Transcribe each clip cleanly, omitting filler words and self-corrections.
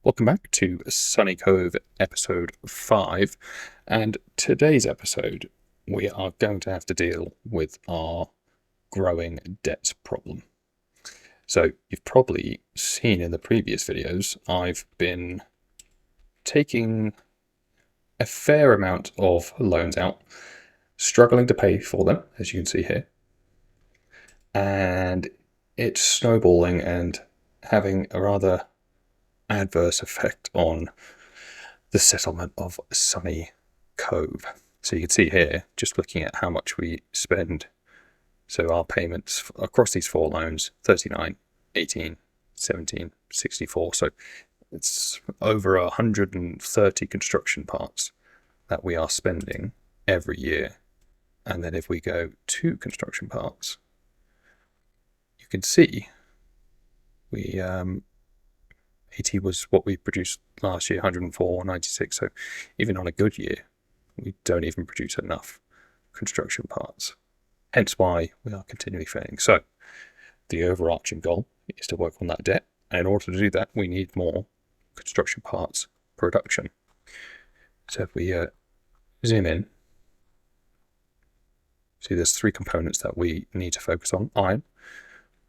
Welcome back to Sunny Cove episode 5, and today's episode we are going to have to deal with our growing debt problem. So you've probably seen in the previous videos I've been taking a fair amount of loans out, struggling to pay for them, as you can see here, and it's snowballing and having a rather adverse effect on the settlement of Sunny Cove. So you can see here, just looking at how much we spend. So our payments across these 4 loans, 39, 18, 17, 64. So it's over 130 construction parts that we are spending every year. And then if we go to construction parts, you can see we 80 was what we produced last year, 104, 96. So even on a good year, we don't even produce enough construction parts. Hence why we are continually failing. So the overarching goal is to work on that debt. And in order to do that, we need more construction parts production. So if we zoom in, see there's 3 components that we need to focus on: iron,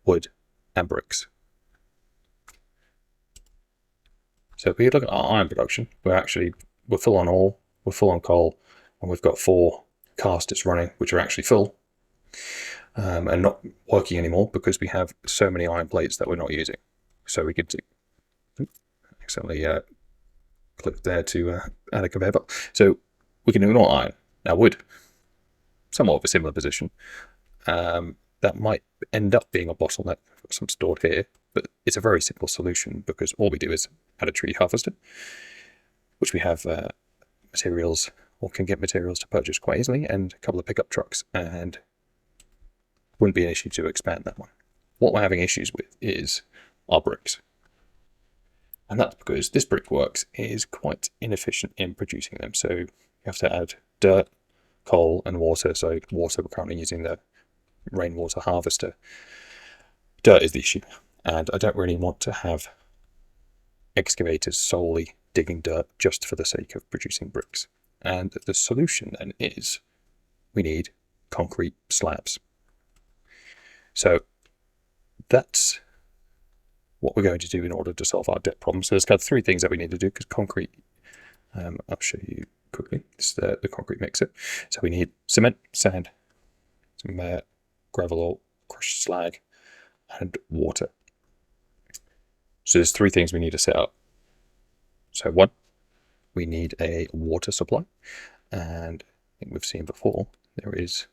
wood, and bricks. So if we look at our iron production, we're full on ore, we're full on coal, and we've got 4 casters running, which are actually full and not working anymore because we have so many iron plates that we're not using. So we could accidentally click there to add a conveyor belt. So we can ignore iron. Now wood, somewhat of a similar position. That might end up being a bottleneck. I've got some stored here, but it's a very simple solution because all we do is add a tree harvester, which we have materials, or can get materials to purchase quite easily, and a couple of pickup trucks, and wouldn't be an issue to expand that one. What we're having issues with is our bricks. And that's because this brickworks is quite inefficient in producing them. So you have to add dirt, coal, and water. So water, we're currently using the rainwater harvester. Dirt is the issue, and I don't really want to have excavators solely digging dirt just for the sake of producing bricks. And the solution then is we need concrete slabs. So that's what we're going to do in order to solve our debt problem. So there's kind of 3 things that we need to do, because concrete, I'll show you quickly. It's the concrete mixer. So we need cement, sand, some gravel or crushed slag, and water. So there's 3 things we need to set up. So 1, we need a water supply, and I think we've seen before there is,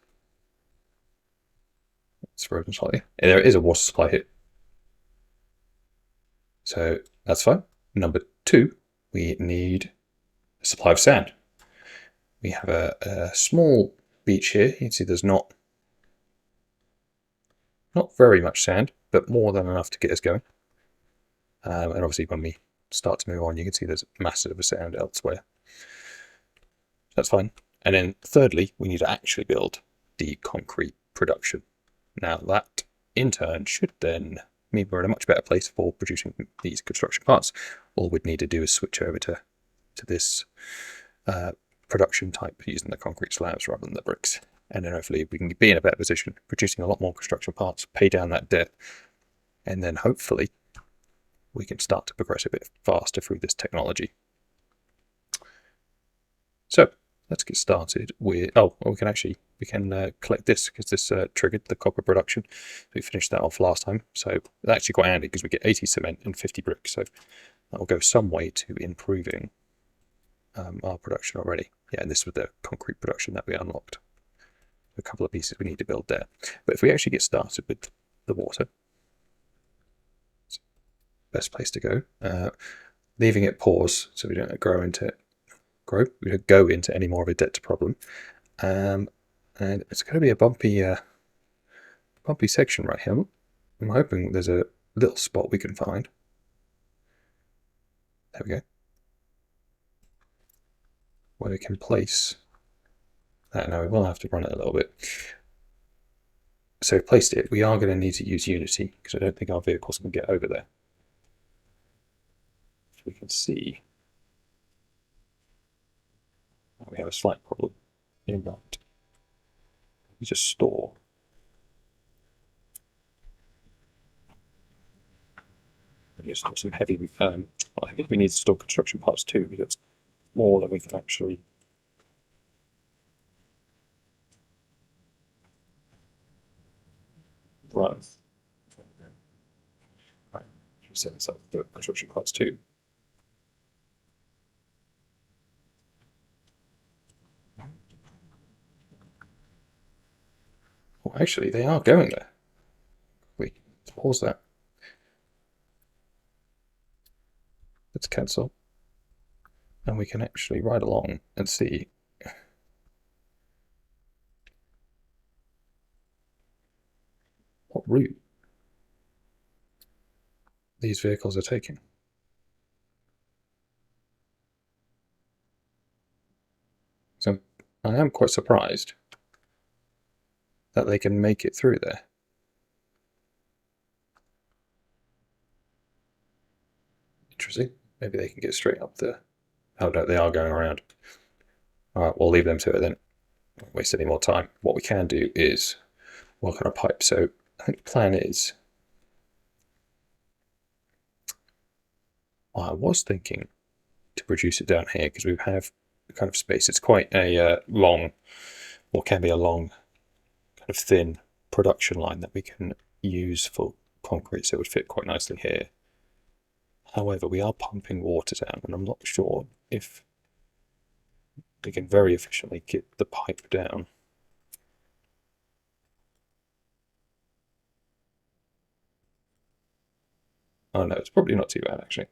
it's frozen slightly, there is a water supply here. So that's fine. Number 2, we need a supply of sand. We have a small beach here. You can see there's not very much sand, but more than enough to get us going. And obviously when we start to move on, you can see there's massive sand elsewhere. That's fine. And then thirdly, we need to actually build the concrete production. Now that in turn should then mean we're in a much better place for producing these construction parts. All we'd need to do is switch over to this production type using the concrete slabs rather than the bricks. And then hopefully we can be in a better position, producing a lot more construction parts, pay down that debt, and then hopefully we can start to progress a bit faster through this technology. So let's get started with, we can collect this, because this triggered the copper production. We finished that off last time. So it's actually quite handy because we get 80 cement and 50 bricks. So that will go some way to improving our production already. Yeah, and this was the concrete production that we unlocked. A couple of pieces we need to build there. But if we actually get started with the water, it's the best place to go. Leaving it pause so we don't we don't go into any more of a debt problem. And it's going to be a bumpy section right here. I'm hoping there's a little spot we can find. There we go. Where we can place that. Now we will have to run it a little bit. So we've placed it. We are going to need to use Unity because I don't think our vehicles can get over there. As we can see, we have a slight problem in that we just store. We just store some heavy. I think we need to store construction parts too, because it's more than we can actually. Run. Right. Set this up for construction parts too. Well, actually, they are going there. Wait, let's pause that. Let's cancel. And we can actually ride along and see what route these vehicles are taking. So I am quite surprised that they can make it through there. Interesting. Maybe they can get straight up there. Oh no, they are going around. Alright, we'll leave them to it then. Don't waste any more time. What we can do is work on a pipe. So I think the plan is, I was thinking to produce it down here because we have the kind of space. It's quite a long, or can be a long, kind of thin production line that we can use for concrete, so it would fit quite nicely here. However, we are pumping water down, and I'm not sure if we can very efficiently get the pipe down. Oh no, it's probably not too bad actually.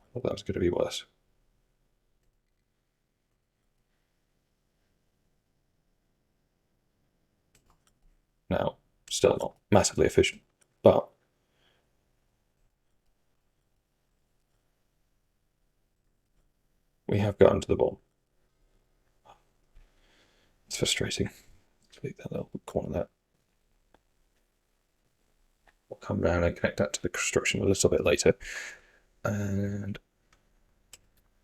I thought that was going to be worse. Now, still not massively efficient, but we have gotten to the bottom. It's frustrating. Leave that little corner there. We'll come down and connect that to the construction a little bit later. And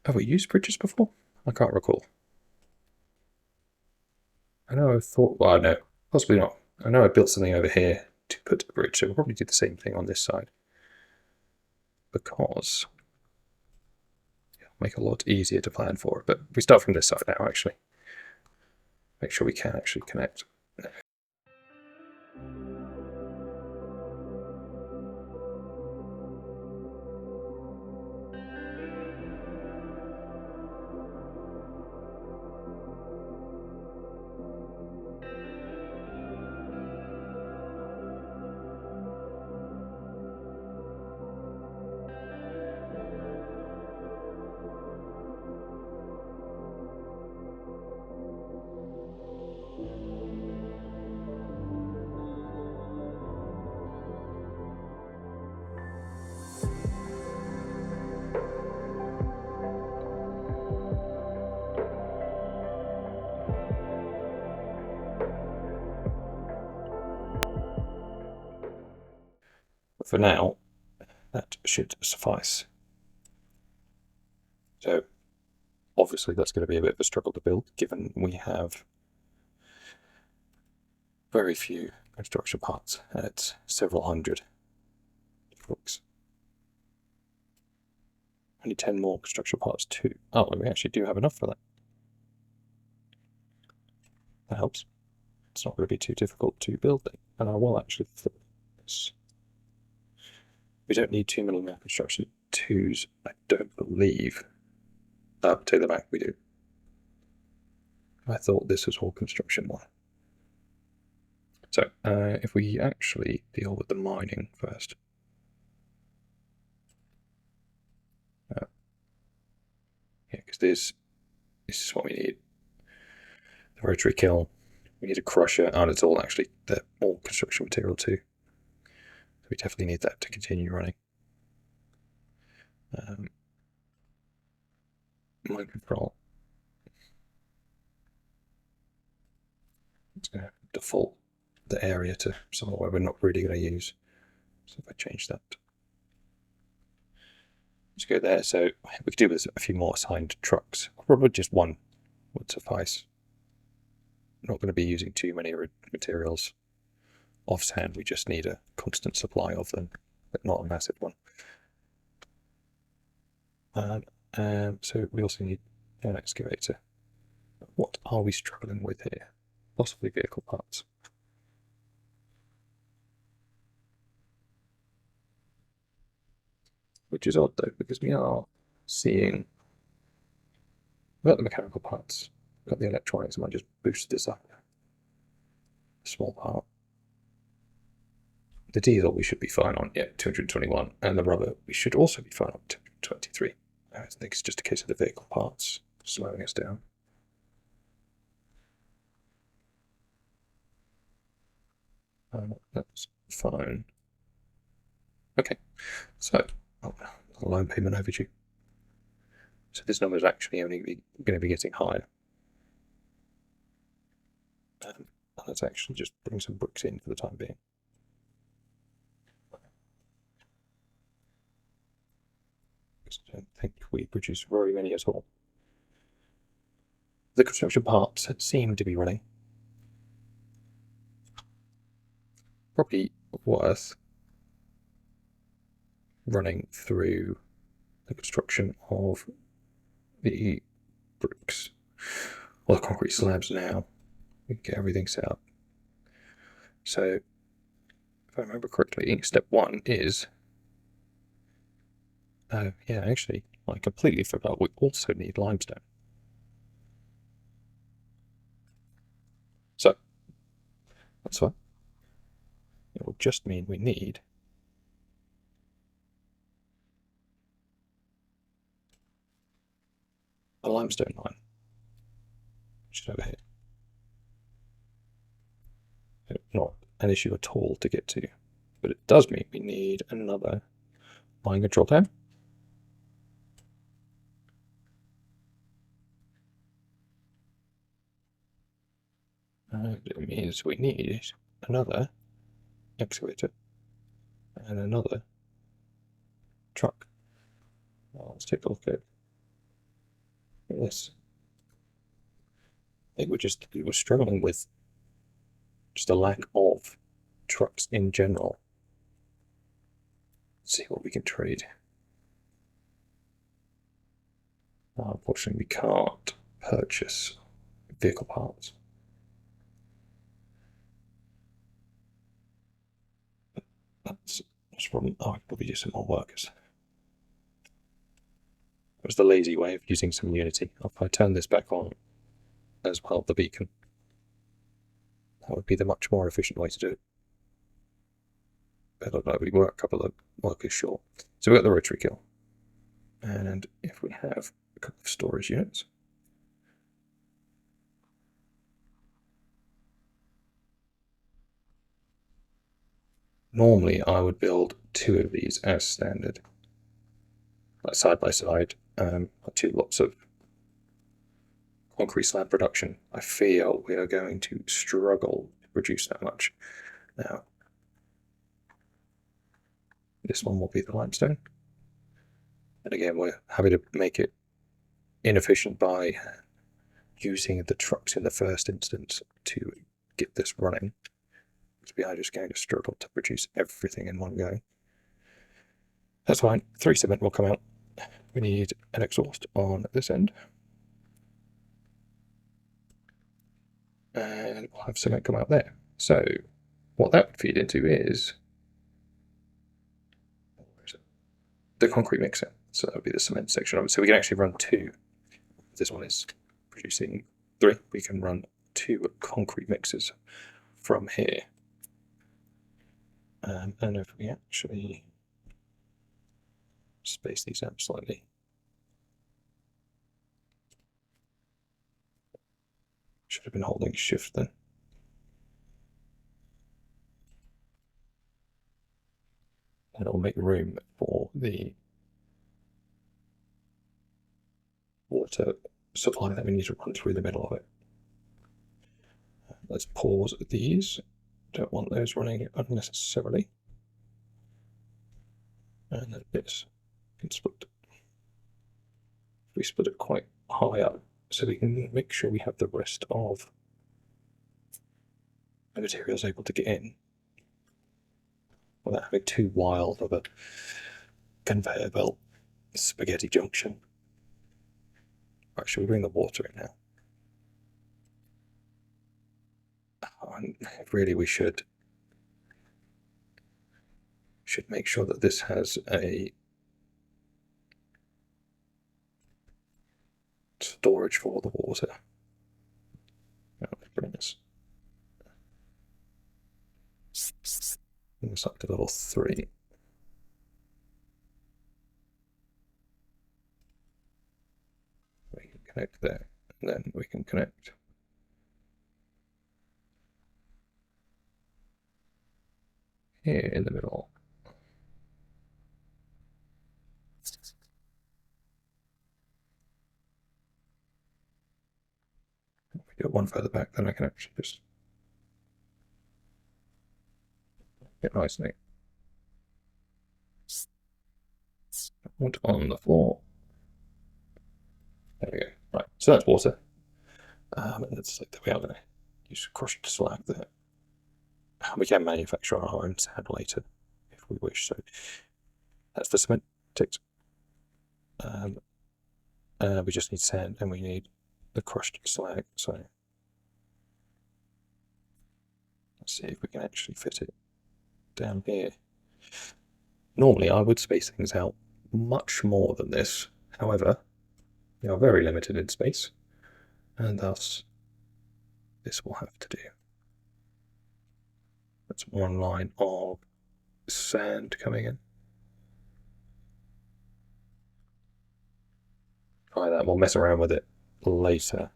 have we used bridges before? I can't recall. I know I thought, well, no, possibly not. I know I built something over here to put a bridge, so we'll probably do the same thing on this side. Because it'll make it a lot easier to plan for it. But we start from this side now, actually. Make sure we can actually connect. But for now, that should suffice. So obviously that's going to be a bit of a struggle to build, given we have very few construction parts, and it's several hundred books. Only 10 more construction parts too. Oh, we actually do have enough for that. That helps. It's not going to be too difficult to build it, and I will actually flip this. We don't need too many more construction twos, I don't believe. Take that back, we do. I thought this was all construction one. So, if we actually deal with the mining first. Yeah, because this is what we need. The rotary kiln. We need a crusher, and it's all actually all construction material too. So we definitely need that to continue running. Mine control. It's going to default the area to somewhere where we're not really going to use. So if I change that, let's go there. So we could do with a few more assigned trucks. Probably just one would suffice. Not going to be using too many materials offhand. We just need a constant supply of them, but not a massive one. So we also need an excavator. What are we struggling with here? Possibly vehicle parts. Which is odd though, because we are seeing, we've got the mechanical parts, we've got the electronics. I might just boost this up a small part. The diesel we should be fine on, yeah, 221, and the rubber we should also be fine on 223. I think it's just a case of the vehicle parts slowing us down. That's fine. Okay, so loan payment overdue. So this number is actually only going to be getting higher. And let's actually just bring some bricks in for the time being. I don't think we produce very many at all. The construction parts seem to be running. Probably worth running through the construction of the bricks or the concrete slabs now. We can get everything set up. So, if I remember correctly, step 1 is. Yeah, actually, I completely forgot. We also need limestone. So, that's fine. It will just mean we need a limestone line, which is over here. Not an issue at all to get to, but it does mean we need another line control tower. It means we need another excavator and another truck. Let's take a look at this. I think we're struggling with just a lack of trucks in general. Let's see what we can trade. Unfortunately, we can't purchase vehicle parts. That's a problem. Oh, I could probably do some more workers. It was the lazy way of using some Unity. If I turn this back on as well, the beacon, that would be the much more efficient way to do it. But it looked like we were a couple of workers short. So we've got the rotary kiln. And if we have a couple of storage units, normally I would build 2 of these as standard, like side by side, 2 lots of concrete slab production. I feel we are going to struggle to produce that much. Now, this one will be the limestone. And again, we're happy to make it inefficient by using the trucks in the first instance to get this running. Because we are just going to struggle to produce everything in one go. That's fine. 3 cement will come out. We need an exhaust on this end. And we'll have cement come out there. So what that would feed into is the concrete mixer. So that would be the cement section of it. So we can actually run 2. This one is producing 3. We can run 2 concrete mixers from here. And if we actually space these out slightly, should have been holding shift then. And it'll make room for the water supply that we need to run through the middle of it. Let's pause these Don't want those running unnecessarily. And then this can split. We split it quite high up so we can make sure we have the rest of the materials able to get in without having too wild of a conveyor belt spaghetti junction. Right, should we bring the water in now? Oh, and really we should make sure that this has a storage for the water. Let's bring this up to level 3. We can connect there, and then we can connect here in the middle. If we do it one further back, then I can actually just get nice and neat. And on the floor. There we go. Right, so that's water. And it's like that we are going to use crushed slag there. We can manufacture our own sand later if we wish. So that's the cement ticked. We just need sand and we need the crushed slag. So let's see if we can actually fit it down here. Normally I would space things out much more than this. However, we are very limited in space, and thus this will have to do. That's one line of sand coming in. Try that. We'll mess around with it later.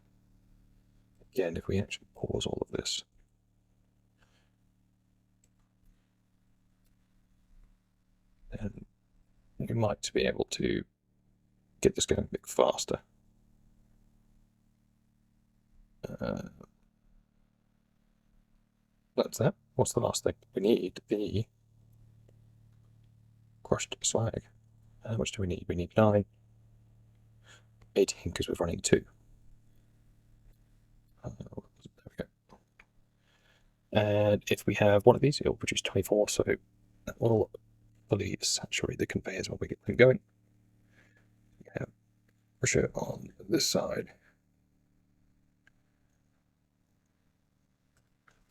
Again, if we actually pause all of this. Then we might be able to get this going a bit faster. That's that. What's the last thing? We need the crushed slag. How much do we need? We need 9. 18 because we're running 2. There we go. And if we have one of these, it'll produce 24, so that will fully saturate the conveyors when we get them going. We have pressure on this side.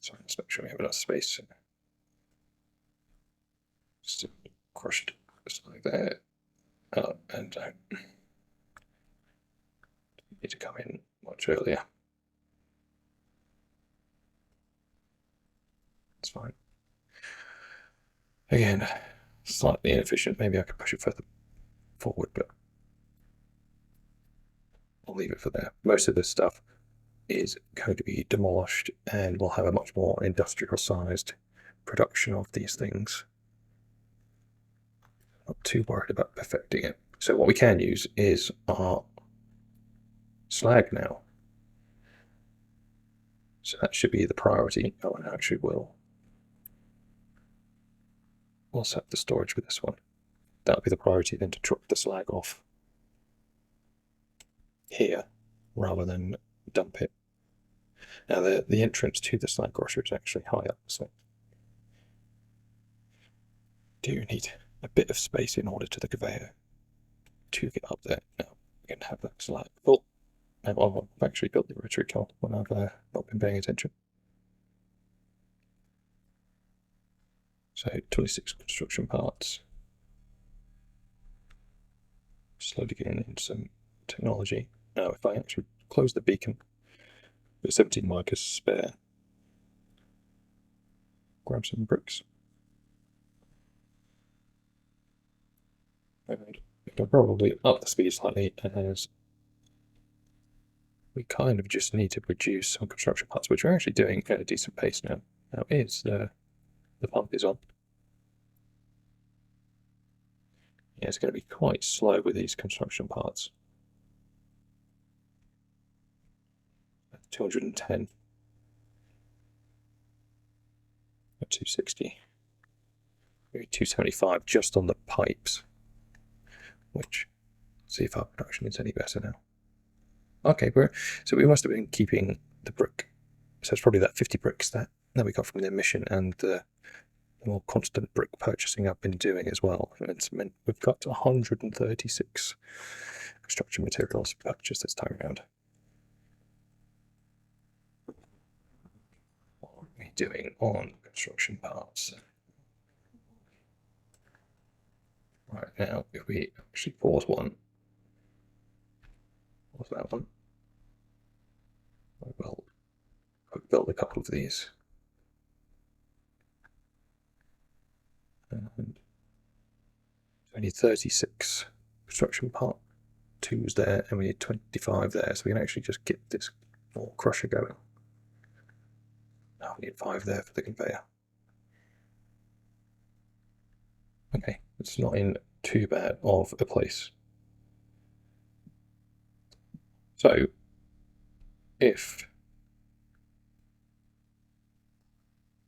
So let's make sure we have enough space. Just crushed just like that. And need to come in much earlier. It's fine. Again, slightly inefficient. Maybe I could push it further forward, but I'll leave it for there. Most of this stuff is going to be demolished, and we'll have a much more industrial sized production of these things. Not too worried about perfecting it. So what we can use is our slag now. So that should be the priority. Oh, and actually we'll set the storage with this one. That'll be the priority then, to drop the slag off here rather than dump it. Now the entrance to the slag crusher is actually high up, so do need a bit of space in order to the conveyor to get up there. Now we can have that slag full. Now I've actually built the rotary car when I've not been paying attention. So 26 construction parts. Slowly getting into some technology. Now if I actually close the beacon, put 17 markers spare, grab some bricks. And we can probably up the speed slightly, as we kind of just need to produce some construction parts, which we're actually doing at a decent pace now. Now the pump is on. Yeah, it's going to be quite slow with these construction parts. 210. 260, maybe 275 just on the pipes. Which, see if our production is any better now. Okay, so we must have been keeping the brick. So it's probably that 50 bricks that we got from the emission and the more constant brick purchasing I've been doing as well. It's meant we've got 136 construction materials purchased this time around. What are we doing on construction parts? Right now, if we actually pause one, what's that one? Well, we'll build a couple of these. And we need 36 construction part 2s there, and we need 25 there, so we can actually just get this more crusher going. Now we need 5 there for the conveyor. Okay, it's not in too bad of a place. So, if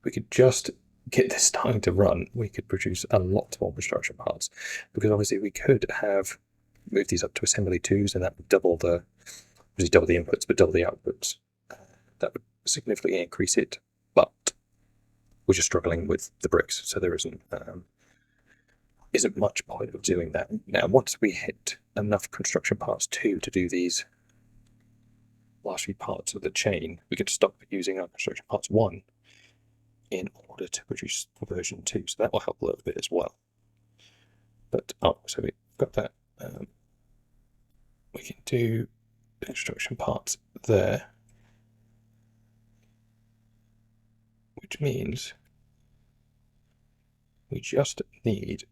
we could just get this starting to run, we could produce a lot more construction parts, because obviously we could have moved these up to assembly 2s, and that would double the inputs, but double the outputs. That would significantly increase it, but we're just struggling with the bricks, so there isn't much point of doing that. Now, once we hit enough construction parts 2 to do these last few parts of the chain, we could stop using our construction parts 1 in order to produce version 2, so that will help a little bit as well. But so we've got that. We can do construction parts there, which means we just need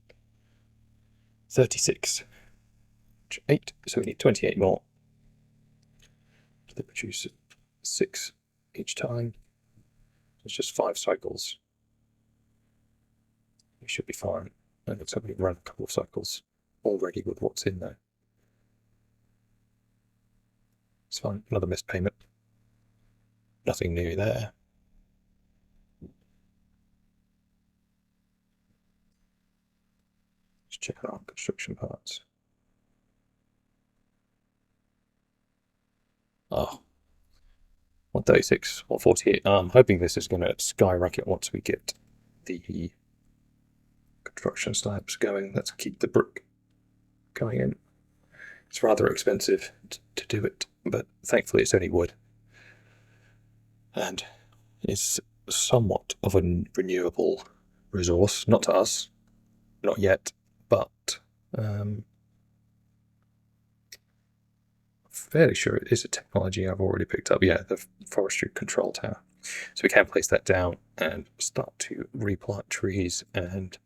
36, which 8, so we need 28 more. They produce 6 each time. It's just 5 cycles. We should be fine. And it looks like we've run a couple of cycles already with what's in there. It's fine. Another missed payment. Nothing new there. Let's check our construction parts. Oh, 136, 148. I'm hoping this is going to skyrocket once we get the construction slabs going. Let's keep the brick going in. It's rather expensive to do it, but thankfully it's only wood. And it's somewhat of a renewable resource. Not to us, not yet, but fairly sure it is a technology I've already picked up. Yeah, the forestry control tower. So we can place that down and start to replant trees and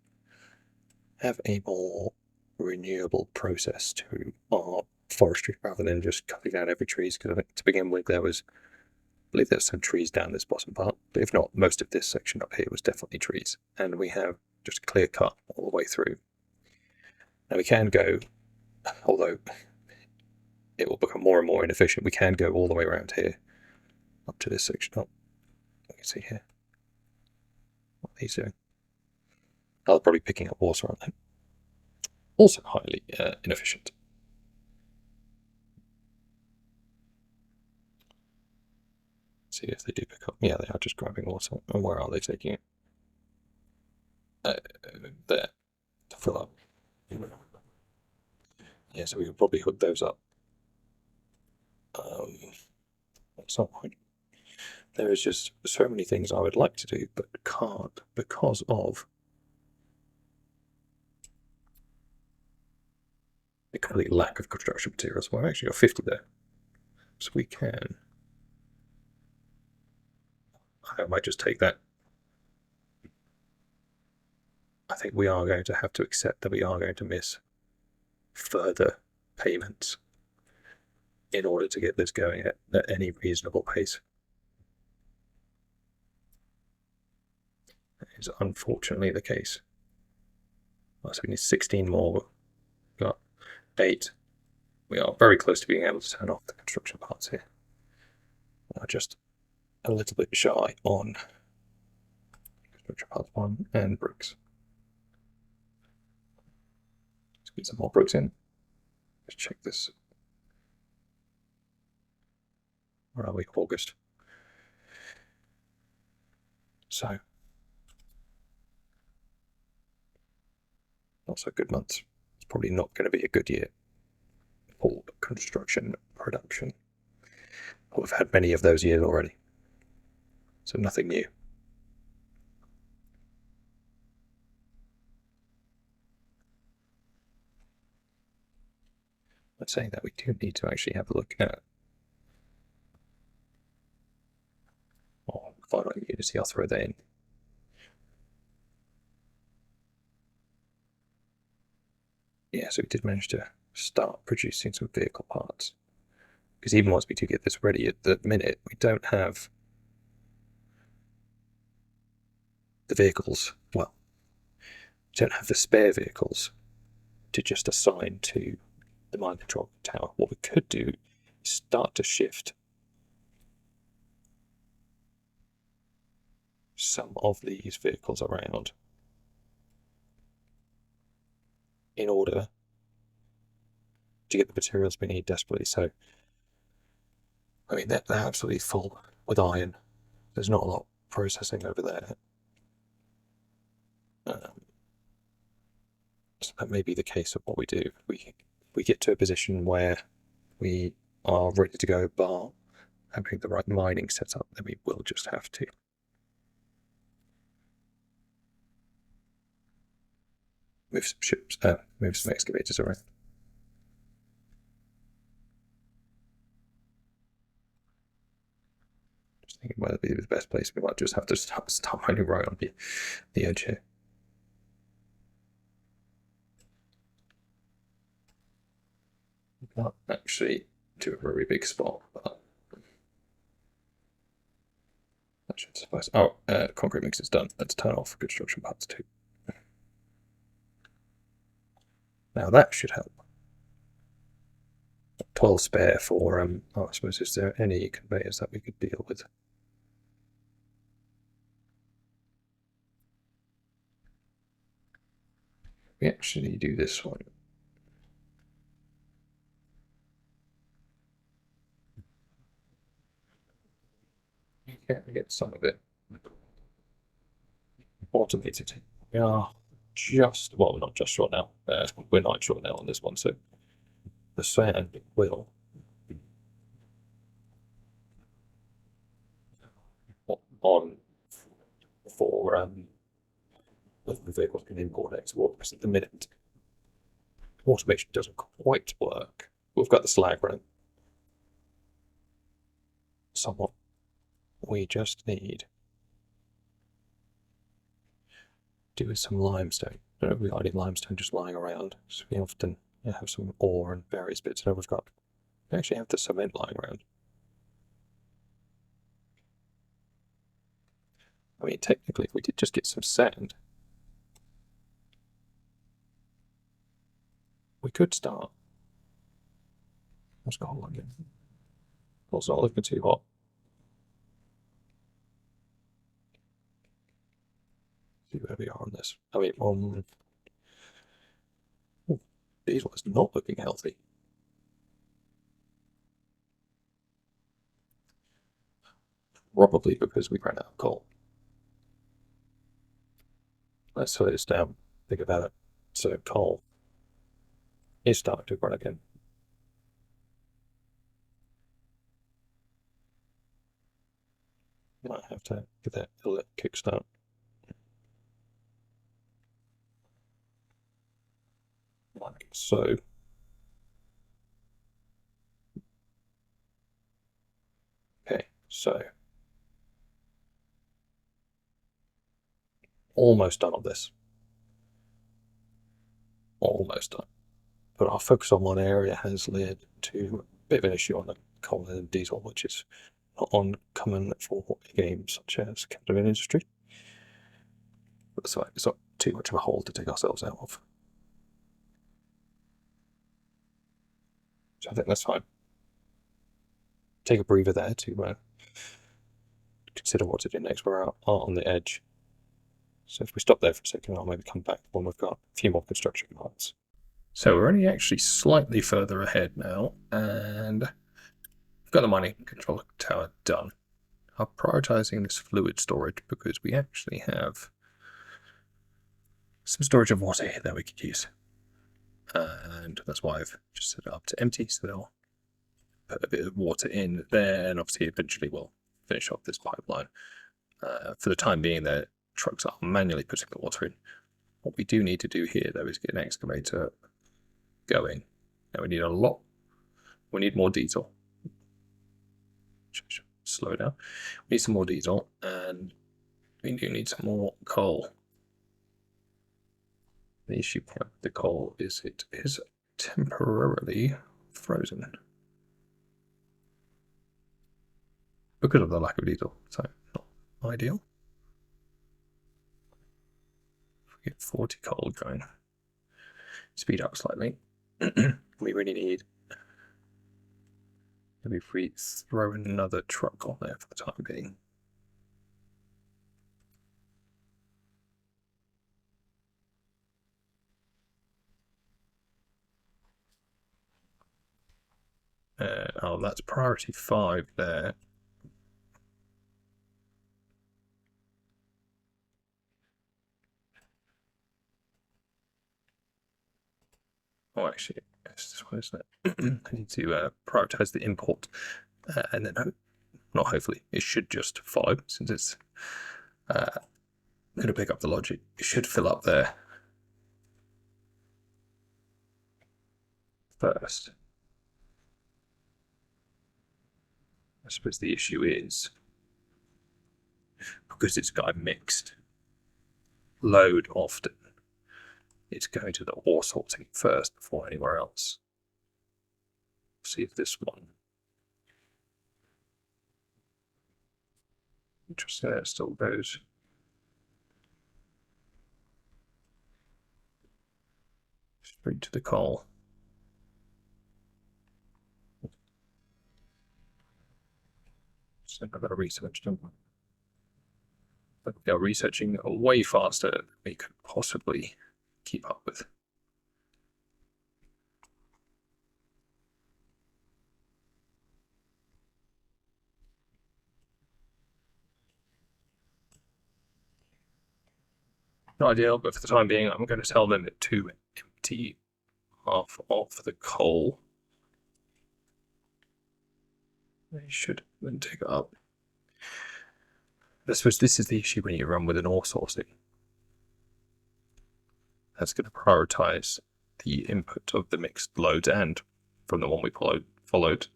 have a more renewable process to our forestry rather than just cutting down every tree. Because I think to begin with, I believe there's some trees down this bottom part, but if not, most of this section up here was definitely trees, and we have just clear cut all the way through. Now we can go, although it will become more and more inefficient, we can go all the way around here up to this section. Oh, you can see here what he's doing. Oh, they're probably picking up water, aren't they? Also highly inefficient. See if they do pick up. Yeah, they are just grabbing water. And where are they taking it? There, to fill up. Yeah, so we could probably hook those up at some point. There is just so many things I would like to do, but can't because of the complete lack of construction materials. Well, I've actually got 50 there, so we can. I might just take that. I think we are going to have to accept that we are going to miss further payments in order to get this going at any reasonable pace. That is unfortunately the case. So we need 16 more. We've got 8. We are very close to being able to turn off the construction parts here. We are just a little bit shy on Construction parts 1 and bricks. Let's get some more bricks in. Let's check this. Where are we? August. So, not so good months. It's probably not going to be a good year for construction production. We've had many of those years already, so nothing new. But saying that, we do need to actually have a look at finite unity. I'll throw that in. Yeah, so we did manage to start producing some vehicle parts. Because even once we do get this ready, at the minute, we don't have the vehicles. Well, we don't have the spare vehicles to just assign to the mind control tower. What we could do is start to shift some of these vehicles around in order to get the materials we need desperately. So, I mean, they're absolutely full with iron. There's not a lot processing over there. So that may be the case of what we do. We get to a position where we are ready to go, bar having the right mining set up, then we will just have to. Move some ships, move some excavators around. Just thinking whether it'd be the best place. We might just have to start mining right on the edge here. Not actually to a very big spot, but that should suffice. Oh, concrete mix is done. Let's turn off construction parts 2. Now that should help. 12 spare for, I suppose, is there any conveyors that we could deal with? We actually do this one. Yeah, we get some of it automated. We are just, well, we're not just short now. We're not short now on this one, so the sand will on for the vehicles can import and export, because at the minute automation doesn't quite work. We've got the slag running somewhat. We just need to do with some limestone. I don't know if we've got any limestone just lying around. So we often have some ore and various bits. And we actually have the cement lying around. I mean, technically, if we did just get some sand, we could start. What's got like it? Well, it's not looking too hot. See where we are on this. I mean, diesel is not looking healthy. Probably because we ran out of coal. Let's slow this down. Think about it. So coal is starting to run again. Might have to give that a little kickstart. Like so. Okay, so almost done on this. Almost done. But our focus on one area has led to a bit of an issue on the coal and diesel, which is not uncommon for games such as Captain Industry. But it's not too much of a hole to take ourselves out of. So I think that's fine. Take a breather there to consider what to do next. We're out on the edge. So if we stop there for a second, I'll maybe come back when we've got a few more construction parts. So we're only actually slightly further ahead now, and we've got the mining control tower done. I'm prioritising this fluid storage because we actually have some storage of water here that we could use. And that's why I've just set it up to empty, so they'll put a bit of water in there, and obviously eventually we'll finish off this pipeline. For the time being, the trucks are manually putting the water in. What we do need to do here, though, is get an excavator going. Now we need a lot. We need more diesel. Slow down. We need some more diesel, and we do need some more coal. The issue with the coal is it is temporarily frozen because of the lack of diesel, so not ideal. If we get 40 coal going, speed up slightly. We really need, maybe if we throw another truck on there for the time being. Oh, that's priority 5 there. Oh, actually, it's this one, isn't it? I need to prioritize the import, and then not hopefully, it should just follow, since it's going to pick up the logic. It should fill up there first. I suppose the issue is, because it's got a mixed load often, it's going to the ore sorting first before anywhere else. See if this one. Interesting, it still goes. Straight to the coal. So I've got to research them. But they are researching way faster than we could possibly keep up with. Not ideal, but for the time being, I'm going to tell them to empty half of the coal. They should then take it up. I suppose this is the issue when you run with an ore sourcing. That's going to prioritize the input of the mixed loads, and from the one we followed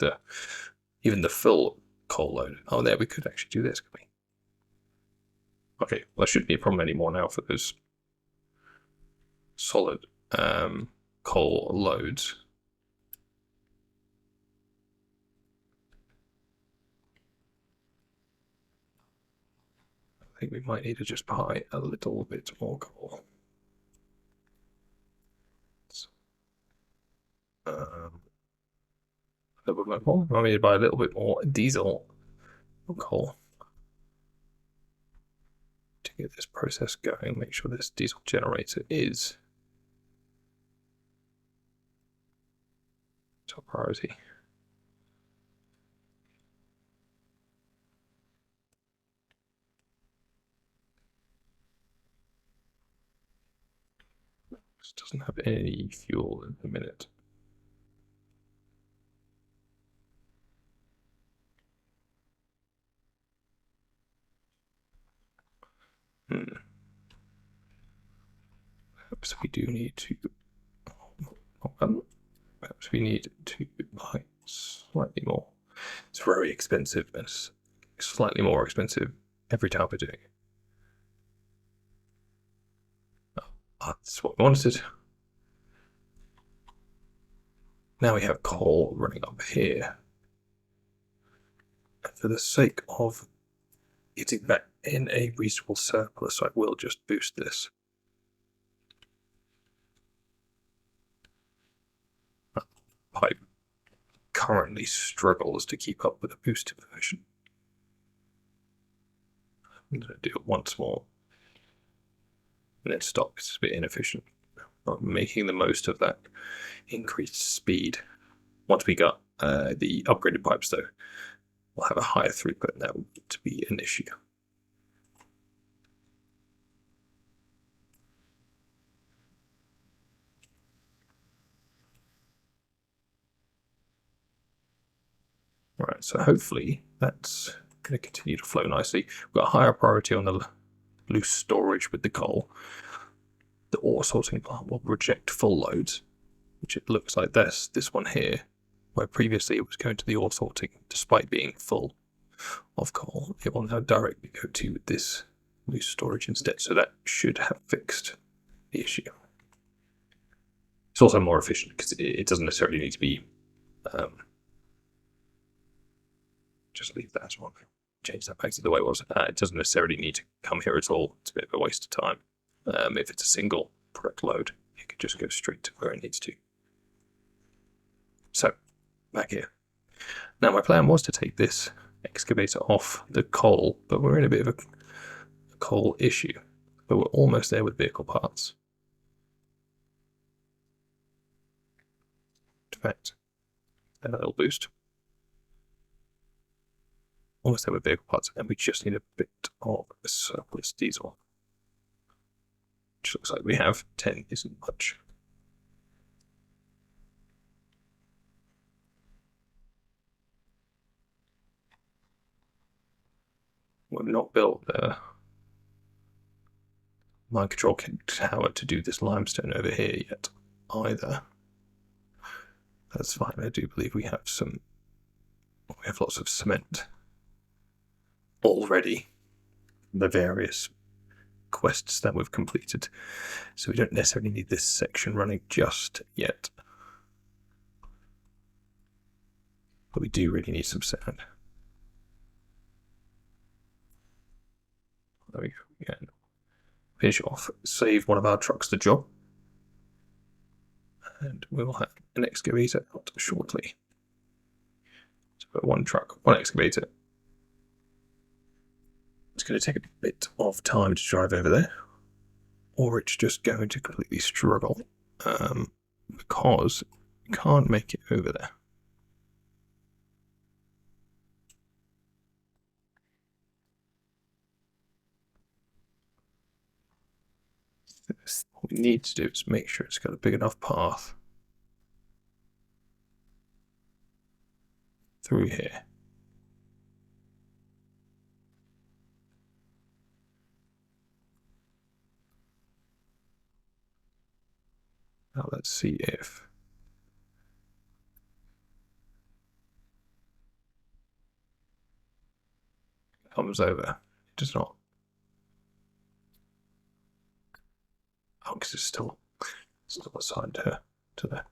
even the full coal load. Oh, there, we could actually do this, could we? Okay, well, there shouldn't be a problem anymore now for those solid coal loads. I think we might need to just buy a little bit more coal. A little bit more. I need to buy a little bit more diesel coal to get this process going. Make sure this diesel generator is top priority. This doesn't have any fuel in a minute. Perhaps we do need to. Perhaps we need to buy slightly more. It's very expensive, and it's slightly more expensive every time we're doing it. Oh, that's what we wanted. Now we have coal running up here. And for the sake of getting that in a reasonable surplus, I will just boost this. Pipe currently struggles to keep up with a boosted version. I'm going to do it once more. and then stop. It's a bit inefficient. Not making the most of that increased speed. Once we got the upgraded pipes, though, we'll have a higher throughput, and that will be an issue. Right, so hopefully that's going to continue to flow nicely. We've got a higher priority on the loose storage with the coal. The ore sorting plant will reject full loads, which it looks like this one here, where previously it was going to the ore sorting despite being full of coal. It will now directly go to this loose storage instead, so that should have fixed the issue. It's also more efficient because it doesn't necessarily need to be just leave that one. Change that back to the way it was. It doesn't necessarily need to come here at all. It's a bit of a waste of time. If it's a single product load, it could just go straight to where it needs to. So, back here. Now, my plan was to take this excavator off the coal, but we're in a bit of a coal issue. But we're almost there with vehicle parts. In fact, a little boost. Almost there with vehicle parts, and we just need a bit of a surplus diesel. Which looks like we have. 10 isn't much. We've not built the mind control tower to do this limestone over here yet either. That's fine. I do believe we have lots of cement already. The various quests that we've completed, so we don't necessarily need this section running just yet. But we do really need some sand. There we go. We can finish off, save one of our trucks the job, and we will have an excavator out shortly. So we've got one truck, one excavator. It's going to take a bit of time to drive over there, or it's just going to completely struggle because we can't make it over there. What we need to do is make sure it's got a big enough path through here. Now let's see if it comes over. It does not. Oh, because it's still assigned her to there.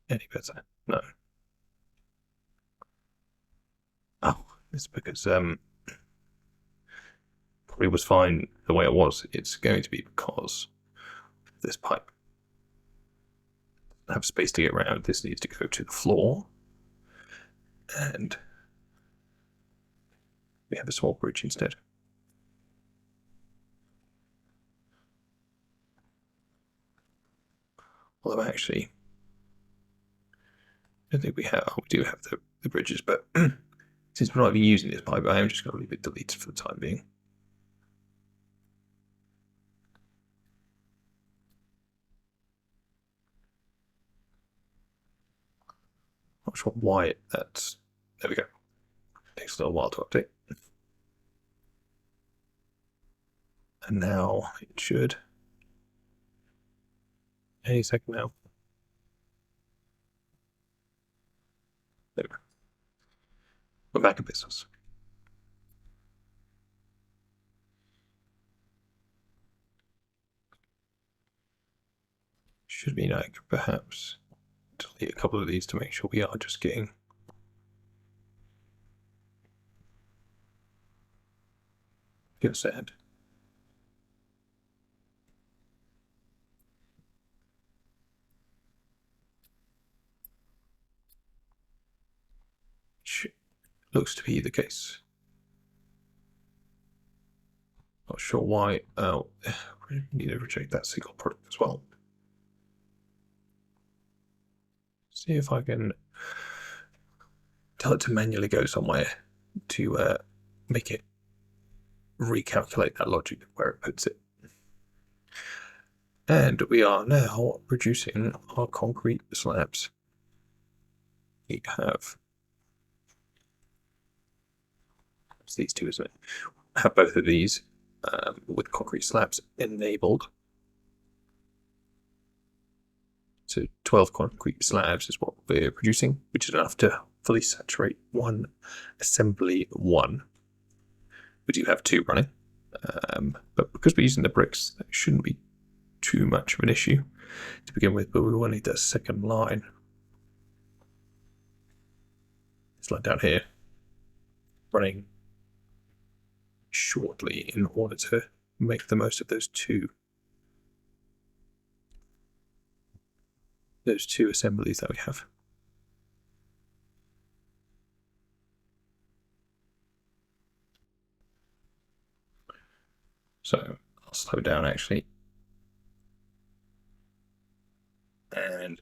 Any better? No. Oh, it's because probably was fine the way it was. It's going to be because this pipe doesn't have space to get around. This needs to go to the floor, and we have a small bridge instead. Although actually, I don't think we have. Oh, we do have the bridges, but since we're not even using this pipe, I am just going to leave it deleted for the time being. Not sure why that's. There we go. Takes a little while to update. And now it should. Any second now. There we go. We're back in business. Should be like perhaps delete a couple of these to make sure we are just getting good sand. Which looks to be the case. Not sure why. Oh, we need to reject that single product as well. See if I can tell it to manually go somewhere to make it recalculate that logic where it puts it. And we are now reducing our concrete slabs. We have it's these two, isn't it? Have both of these with concrete slabs enabled. So 12 concrete slabs is what we're producing, which is enough to fully saturate one assembly one. We do have two running, but because we're using the bricks, that shouldn't be too much of an issue to begin with, but we will need that second line. This line down here running shortly in order to make the most of those two assemblies that we have. So I'll slow down actually and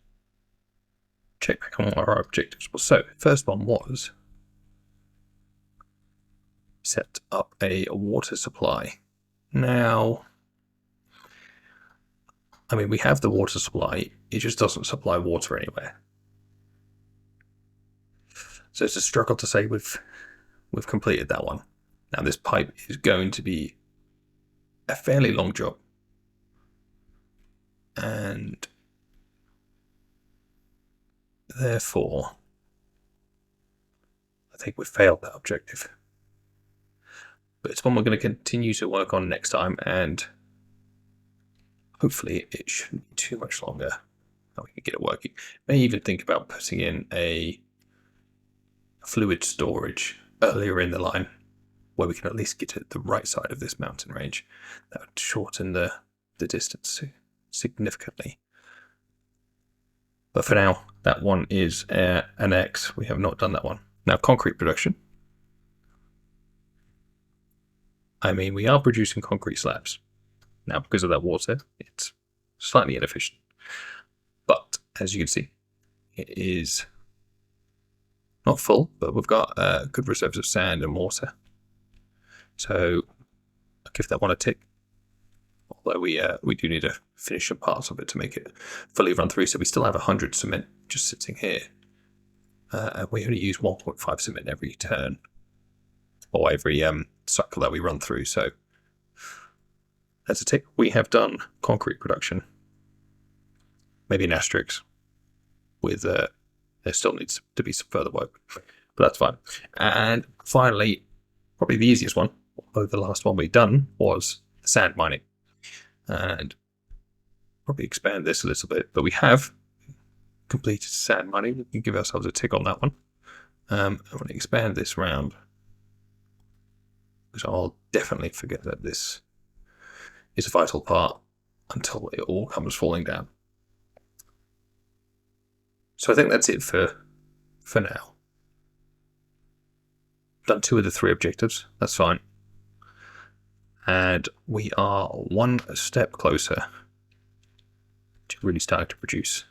check back on what our objectives were. So first one was set up a water supply. Now, I mean, we have the water supply, it just doesn't supply water anywhere. So it's a struggle to say we've completed that one. Now this pipe is going to be a fairly long job. And therefore, I think we've failed that objective. But it's one we're going to continue to work on next time, and hopefully it shouldn't be too much longer that we can get it working. May even think about putting in a fluid storage earlier in the line where we can at least get to the right side of this mountain range. That would shorten the distance significantly. But for now, that one is an X. We have not done that one. Now, concrete production. I mean, we are producing concrete slabs. Now, because of that water, it's slightly inefficient. But, as you can see, it is not full, but we've got good reserves of sand and water. So, I'll give that one a tick. Although we do need to finish some parts of it to make it fully run through. So we still have 100 cement just sitting here. And we only use 1.5 cement every turn. Or every cycle that we run through. So that's a tick. We have done concrete production. Maybe an asterisk with there still needs to be some further work. But that's fine. And finally, probably the easiest one, although the last one we've done was the sand mining. And probably expand this a little bit, but we have completed sand mining. We can give ourselves a tick on that one. I want to expand this round because I'll definitely forget that this is a vital part until it all comes falling down. So I think that's it for now. Done 2 of the 3 objectives. That's fine. And we are one step closer to really starting to produce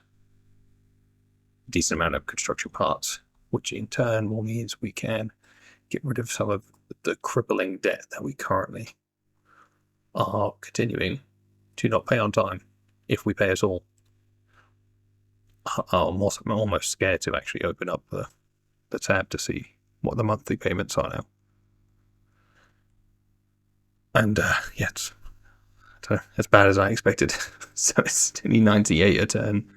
a decent amount of construction parts, which in turn will mean we can get rid of some of the crippling debt that we currently are continuing to not pay on time, if we pay at all. I'm almost scared to actually open up the tab to see what the monthly payments are now. And yeah, it's as bad as I expected. So it's only 98 a turn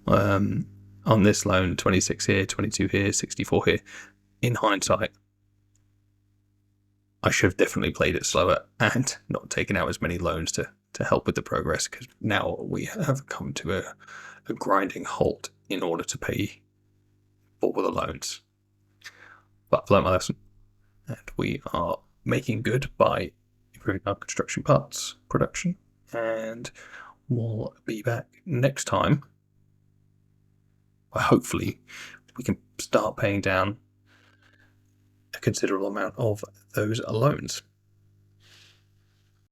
on this loan, 26 here, 22 here, 64 here. In hindsight, I should have definitely played it slower and not taken out as many loans to help with the progress, because now we have come to a grinding halt in order to pay for the loans. But I've learned my lesson, and we are making good by improving our construction parts production, and we'll be back next time. Hopefully we can start paying down a considerable amount of those loans.